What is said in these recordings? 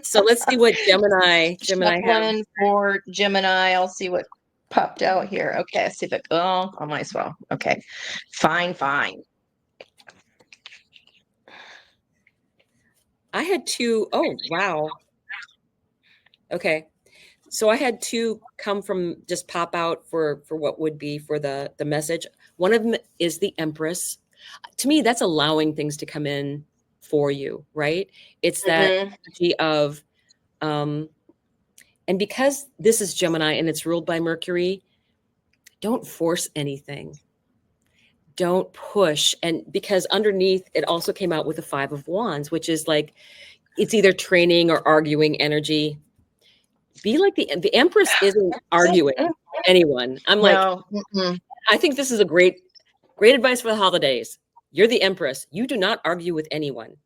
So let's see what Gemini have. Shuffling for Gemini. I'll see what popped out here. Okay, see if it. Oh, I might as well. Okay, fine, fine. I had two. Oh, wow. Okay. So I had two come from just pop out for what would be for the message. One of them is the Empress. To me, that's allowing things to come in for you, right? It's that energy of and because this is Gemini and it's ruled by Mercury, don't force anything. Don't push. And because underneath it also came out with the 5 of Wands, which is like it's either training or arguing energy. Be like the Empress isn't arguing anyone. I'm like, No. I think this is a great advice for the holidays. You're the Empress. You do not argue with anyone.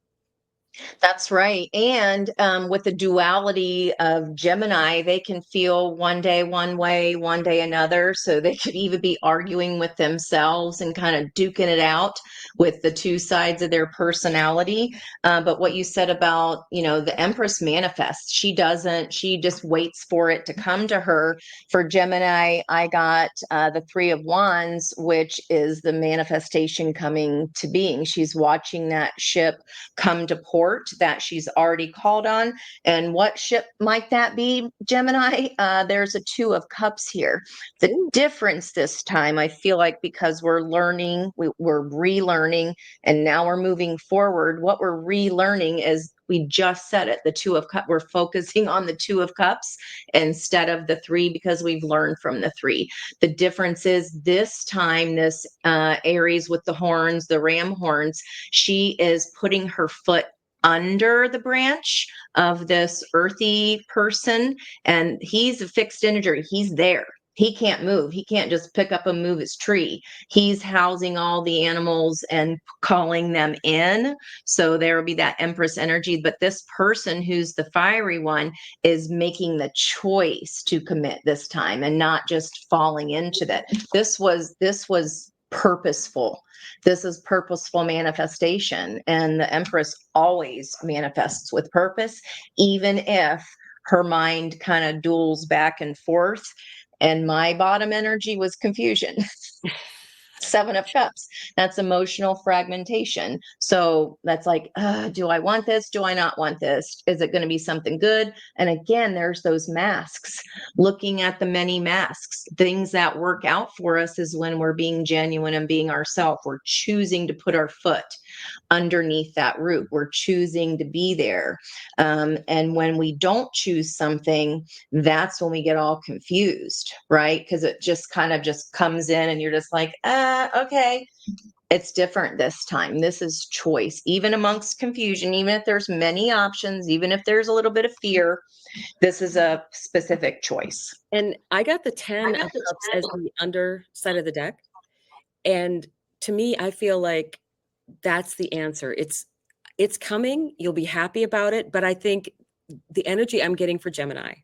That's right. And with the duality of Gemini, they can feel one day one way, one day another. So they could even be arguing with themselves and kind of duking it out with the two sides of their personality. But what you said about, the Empress manifests, she doesn't, she just waits for it to come to her. For Gemini, I got the 3 of Wands, which is the manifestation coming to being. She's watching that ship come to port that she's already called on. And what ship might that be, Gemini? There's a 2 of Cups here. The difference this time, I feel like, because we're learning, we're relearning, and now we're moving forward. What we're relearning is, we just said it, the 2 of Cups. We're focusing on the 2 of Cups instead of the 3 because we've learned from the 3. The difference is this time, this Aries with the horns, the ram horns, she is putting her foot under the branch of this earthy person, and he's a fixed energy. He's there. He can't move. He can't just pick up and move his tree. He's housing all the animals and calling them in. So there will be that Empress energy. But this person who's the fiery one is making the choice to commit this time and not just falling into that. This was purposeful. This is purposeful manifestation. And the Empress always manifests with purpose, even if her mind kind of duels back and forth. And my bottom energy was confusion. 7 of Cups. That's emotional fragmentation. So that's like, do I want this? Do I not want this? Is it going to be something good? And again, there's those masks, looking at the many masks. Things that work out for us is when we're being genuine and being ourselves. We're choosing to put our foot underneath that root. We're choosing to be there. And when we don't choose something, that's when we get all confused, right? Because it just kind of just comes in and you're just like, okay, it's different this time. This is choice. Even amongst confusion, even if there's many options, even if there's a little bit of fear, this is a specific choice. And I got the 10 of Cups as the underside of the deck. And to me, I feel like that's the answer. It's coming. You'll be happy about it. But I think the energy I'm getting for Gemini,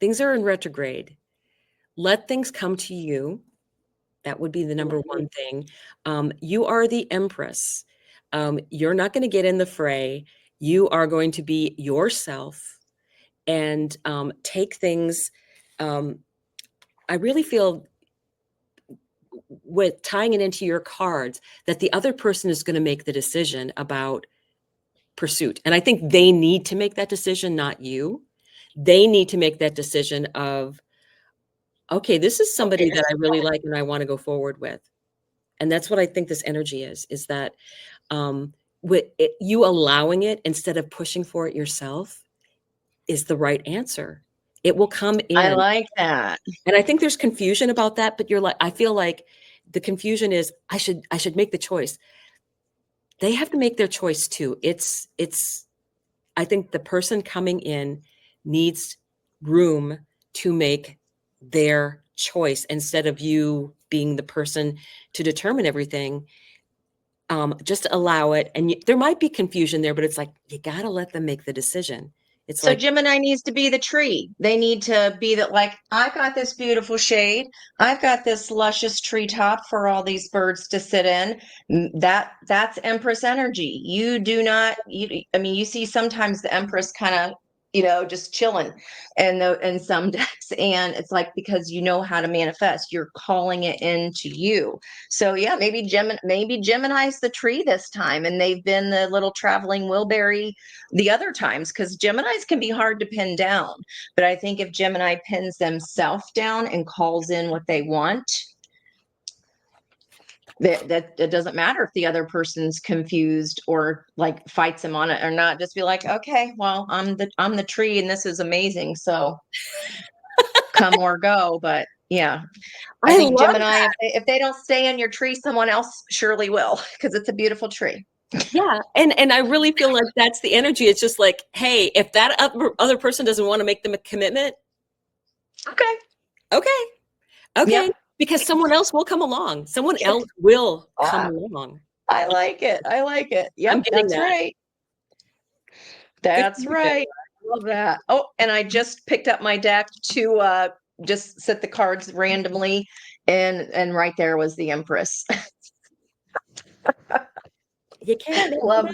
things are in retrograde. Let things come to you. That would be the number one thing. You are the Empress. You're not going to get in the fray. You are going to be yourself and take things. I really feel with tying it into your cards that the other person is going to make the decision about pursuit. And I think they need to make that decision, not you. They need to make that decision of, okay, this is somebody that I really like and I want to go forward with. And that's what I think this energy is that with it, you allowing it instead of pushing for it yourself is the right answer. It will come in. I like that. And I think there's confusion about that, but you're like, I feel like the confusion is I should make the choice. They have to make their choice too. I think the person coming in needs room to make their choice instead of you being the person to determine everything. Just allow it. And there might be confusion there, but it's like, you got to let them make the decision. It's So like, Gemini needs to be the tree. They need to be that, like, I've got this beautiful shade. I've got this luscious treetop for all these birds to sit in. That's Empress energy. You do not I mean, you see sometimes the Empress kind of, just chilling and some decks. And it's like, because you know how to manifest, you're calling it into you. So yeah, maybe Gemini's the tree this time, and they've been the little traveling Wilbury the other times, because Geminis can be hard to pin down. But I think if Gemini pins themselves down and calls in what they want, that it doesn't matter if the other person's confused or like fights them on it or not. Just be like, okay, well, I'm the tree and this is amazing. So come or go. But yeah, I I think love Gemini, if they don't stay in your tree, someone else surely will, because it's a beautiful tree. Yeah, and I really feel like that's the energy. It's just like, hey, if that other person doesn't want to make them a commitment, Okay. okay, okay, Yep. because someone else will come along. Someone else will come along. I like it. I like it. I'm Yep, getting that's that. right. Good for That's you, Jen. right. I love that. Oh, and I just picked up my deck to just set the cards randomly, and right there was the Empress. You can. Love